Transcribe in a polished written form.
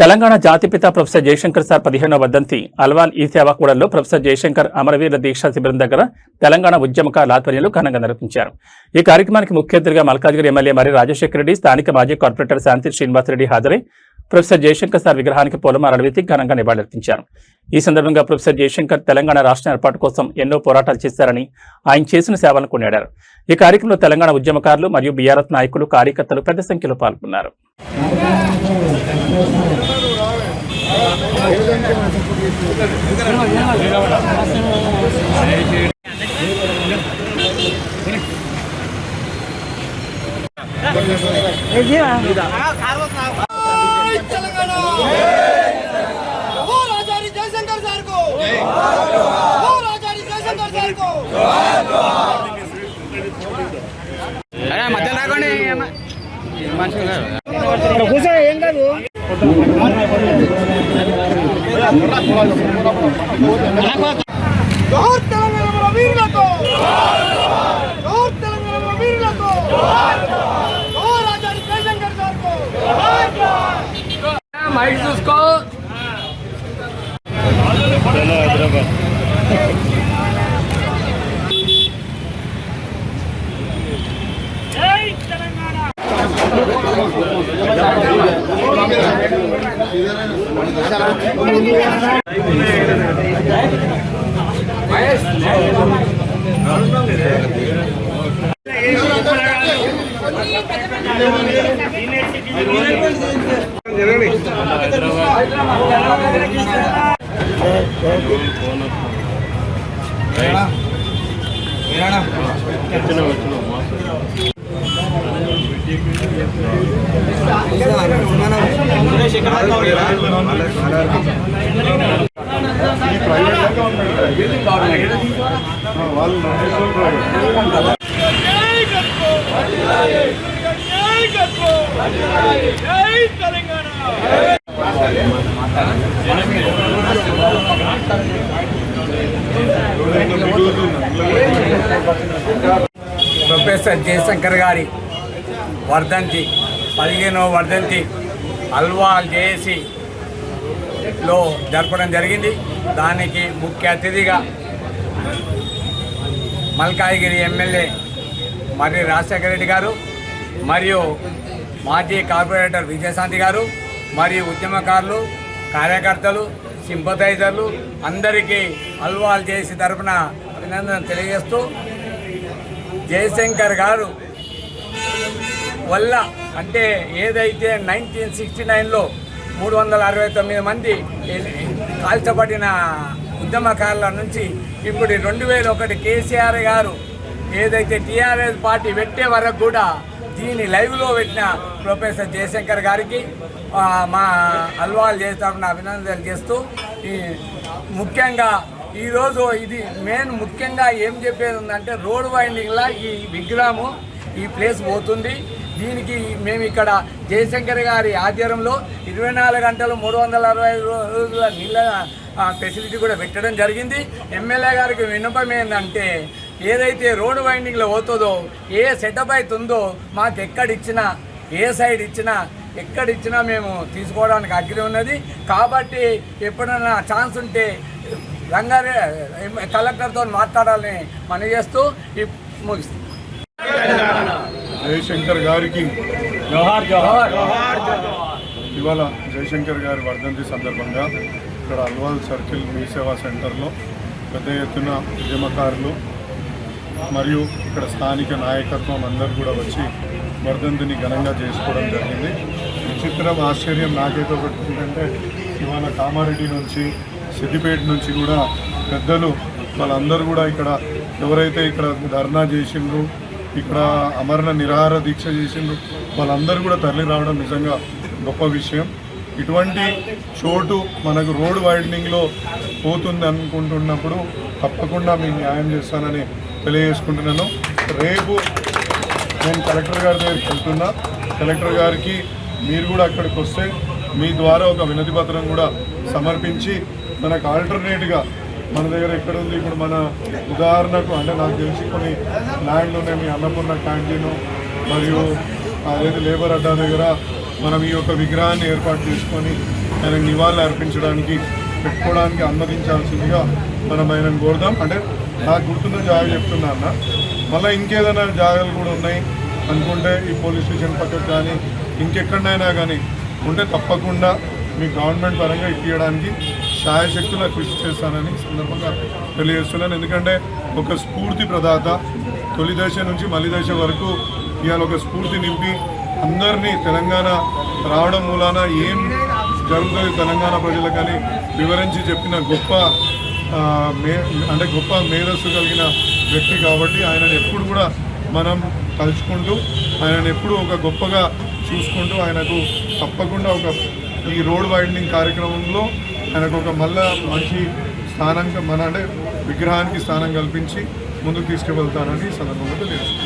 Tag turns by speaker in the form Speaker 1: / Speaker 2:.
Speaker 1: తెలంగాణ జాతిపిత professor Jayashankar sir 15వ వర్ధంతి అల్వాల్ ఈ సేవాకూడల్లో ప్రొఫెసర్ జయశంకర్ అమరవీర దీక్షా శిబిరం దగ్గర తెలంగాణ ఉద్యమకారుల ఆధ్వర్యంలో ఘనంగా నిర్వహించారు. ఈ కార్యక్రమానికి ముఖ్య అతిథిగా మల్కాజ్గిరి ఎమ్మెల్యే మరి రాజశేఖర రెడ్డి, స్థానిక మాజీ కార్పొరేటర్ శాంతి శ్రీనివాసరెడ్డి హాజరై ప్రొఫెసర్ జయశంకర్ సార్ విగ్రహానికి పూలమాలలు వేసి ఘనంగా నివాళులర్పించారు. ఈ సందర్భంగా ప్రొఫెసర్ జయశంకర్ తెలంగాణ రాష్ట్ర ఏర్పాటు కోసం ఎన్నో పోరాటాలు చేశారని, ఆయన చేసిన సేవలను కొనియాడారు. ఈ కార్యక్రమంలో తెలంగాణ ఉద్యమకారులు మరియు బీఆర్ఎస్ నాయకులు, కార్యకర్తలు పెద్ద సంఖ్యలో పాల్గొన్నారు.
Speaker 2: మధ్యలో రాకండి ఏం కాదు. మైక్ చూసుకో. ప్రొఫెసర్ జయశంకర్ గారి వర్ధంతి 15వ వర్ధంతి అల్వాల్ జేఏసీలో జరపడం జరిగింది. దానికి ముఖ్య అతిథిగా మల్కాజ్గిరి ఎమ్మెల్యే మరి రాజశేఖర రెడ్డి గారు మరియు మాజీ కార్పొరేటర్ విజయశాంతి గారు మరియు ఉద్యమకారులు, కార్యకర్తలు, సింపథైజర్లు అందరికీ అల్వాల్ జేఏసీ తరఫున అభినందన తెలియజేస్తూ, జయశంకర్ గారు వల్ల అంటే ఏదైతే 1969లో 369 మంది కాల్చబడిన ఉద్యమకారుల నుంచి ఇప్పుడు 2001 కేసీఆర్ గారు ఏదైతే టీఆర్ఎస్ పార్టీ పెట్టే వరకు కూడా దీన్ని లైవ్లో పెట్టిన ప్రొఫెసర్ జయశంకర్ గారికి మా అల్వాల్ చేస్తామని అభినందనలు చేస్తూ, ముఖ్యంగా ఈరోజు ఇది మెయిన్ ముఖ్యంగా ఏం చెప్పేది ఉందంటే రోడ్ వైండింగ్లా ఈ విగ్రహము ఈ ప్లేస్ పోతుంది. దీనికి మేము ఇక్కడ జయశంకర్ గారి ఆధ్వర్యంలో 24 గంటలు 365 రోజుల నీళ్ళ ఫెసిలిటీ కూడా పెట్టడం జరిగింది. ఎమ్మెల్యే గారికి విన్నపం ఏంటంటే ఏదైతే రోడ్ వైండింగ్లో పోతుందో, ఏ సెటప్ అవుతుందో మాకు ఎక్కడిచ్చినా, ఏ సైడ్ ఇచ్చినా, ఎక్కడిచ్చినా మేము తీసుకోవడానికి అగ్రి ఉన్నది. కాబట్టి ఎప్పుడైనా ఛాన్స్ ఉంటే కలెక్టర్తో మాట్లాడాలని మనవి చేస్తూ ముగిస్తాం.
Speaker 3: జయశంకర్ గారికి ఇవాళ జయశంకర్ గారి వర్ధంతి సందర్భంగా ఇక్కడ అల్వాల్ సర్కిల్ మీ సేవా సెంటర్లో పెద్ద ఎత్తున ఉద్యమకారులు మరియు ఇక్కడ స్థానిక నాయకత్వం అందరూ కూడా వచ్చి వర్ధంతిని ఘనంగా చేసుకోవడం జరిగింది. విచిత్రం, ఆశ్చర్యం నాకైతే ఒకటి ఏంటంటే ఇవాళ కామారెడ్డి నుంచి, సిద్దిపేట నుంచి కూడా పెద్దలు వాళ్ళందరూ కూడా ఇక్కడ ఎవరైతే ఇక్కడ ధర్నా చేసిండ్రు, ఇక్కడ అమరణ నిరాహార దీక్ష చేసిండ్రు, వాళ్ళందరూ కూడా తరలి రావడం నిజంగా గొప్ప విషయం. ఇటువంటి చోటు మనకు రోడ్ వైడనింగ్లో పోతుంది అనుకుంటున్నప్పుడు తప్పకుండా మీకు న్యాయం చేస్తానని తెలియజేసుకుంటున్నాను. రేపు నేను కలెక్టర్ గారి దగ్గరికి వెళ్తున్నా. కలెక్టర్ గారికి మీరు కూడా అక్కడికి వస్తే మీ ద్వారా ఒక వినతి పత్రం కూడా సమర్పించి మనకు ఆల్టర్నేట్గా మన దగ్గర ఎక్కడ ఉంది ఇప్పుడు మన ఉదాహరణకు అంటే నాకు తెలిసి కొన్ని ల్యాండ్లు ఉన్నాయి. మీ అన్నపూర్ణ క్యాంటీను మరియు అదేది లేబర్ అడ్డా దగ్గర మనం ఈ యొక్క విగ్రహాన్ని ఏర్పాటు చేసుకొని ఆయన నివాళులు అర్పించడానికి పెట్టుకోవడానికి అనుమతించాల్సిందిగా మనం ఆయనను కోరుదాం. అంటే నాకు గుర్తున్న జాగా చెప్తున్నా అన్న, మళ్ళీ ఇంకేదైనా జాగాలు కూడా ఉన్నాయి అనుకుంటే ఈ పోలీస్ స్టేషన్ పక్కకు కానీ ఇంకెక్కడైనా కానీ ఉంటే తప్పకుండా మీ గవర్నమెంట్ పరంగా ఇప్పించడానికి శాయశక్తులా కృషి చేస్తానని సందర్భంగా తెలియజేస్తున్నాను. ఎందుకంటే ఒక స్ఫూర్తి ప్రదాత తొలి దశ నుంచి మలి దశ వరకు ఇవాళ ఒక స్ఫూర్తి నింపి అందరినీ తెలంగాణ రావడం మూలాన ఏం జరుగుతుంది తెలంగాణ ప్రజలకని వివరించి చెప్పిన గొప్ప గొప్ప మేధస్సు కలిగిన వ్యక్తి కాబట్టి ఆయనను ఎప్పుడు కూడా మనం తలుచుకుంటూ ఆయనను ఎప్పుడు ఒక గొప్పగా చూసుకుంటూ ఆయనకు తప్పకుండా ఈ రోడ్ వైడనింగ్ కార్యక్రమంలో ఆయనకు ఒక మంచి స్థానం విగ్రహానికి స్థానం కల్పించి ముందుకు తీసుకువెళ్తానని సందర్భంగా తెలియజేస్తాను.